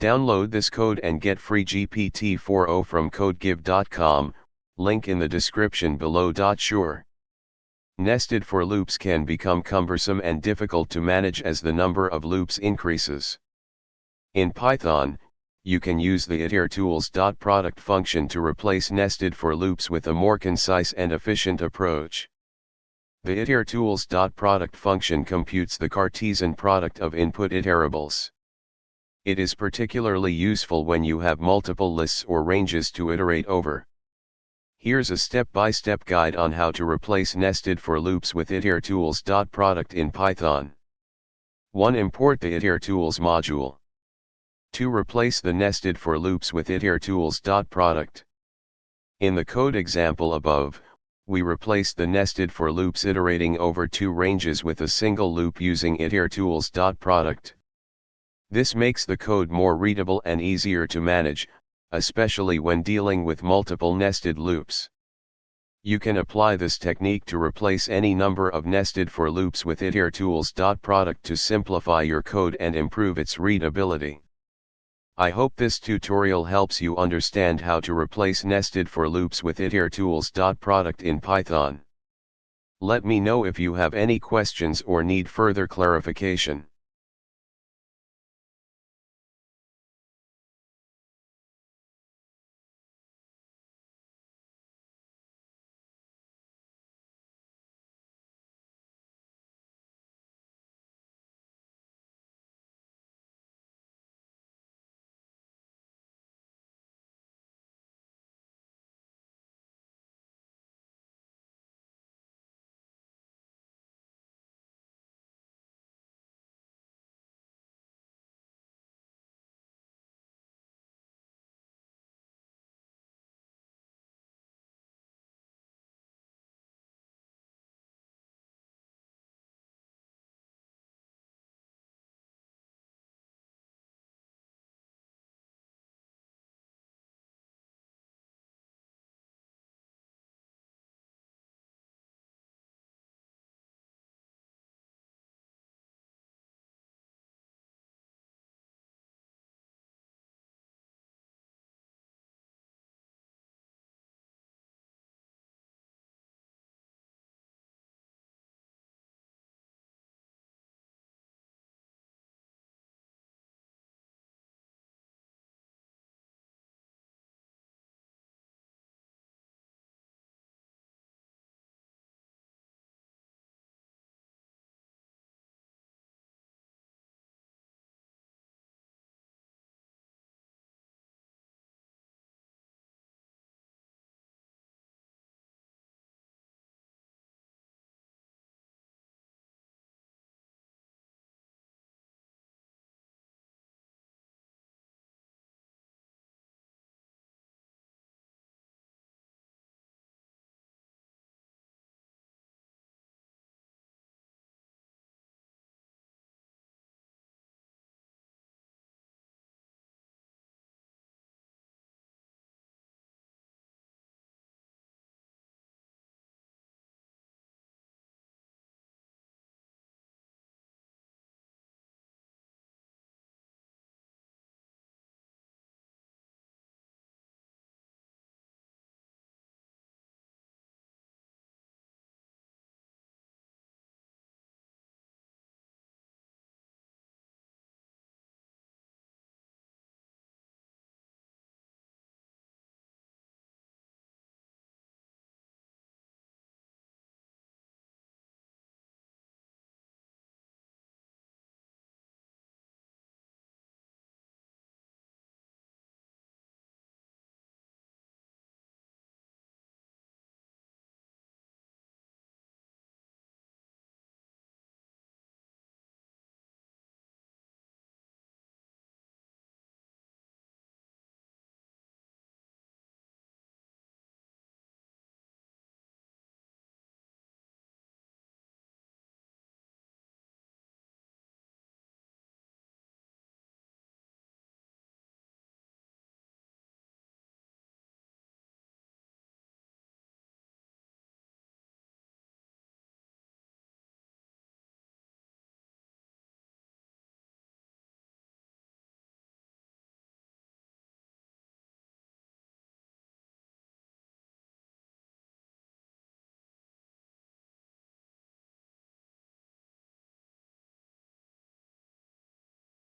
Download this code and get free GPT-4o from codegive.com, link in the description below. Sure. Nested for loops can become cumbersome and difficult to manage as the number of loops increases. In Python, you can use the itertools.product function to replace nested for loops with a more concise and efficient approach. The itertools.product function computes the Cartesian product of input iterables. It is particularly useful when you have multiple lists or ranges to iterate over. Here's a step-by-step guide on how to replace nested for loops with itertools.product in Python. 1. Import the itertools module. 2. Replace the nested for loops with itertools.product. In the code example above, we replaced the nested for loops iterating over two ranges with a single loop using itertools.product. This makes the code more readable and easier to manage, especially when dealing with multiple nested loops. You can apply this technique to replace any number of nested for loops with itertools.product to simplify your code and improve its readability. I hope this tutorial helps you understand how to replace nested for loops with itertools.product in Python. Let me know if you have any questions or need further clarification.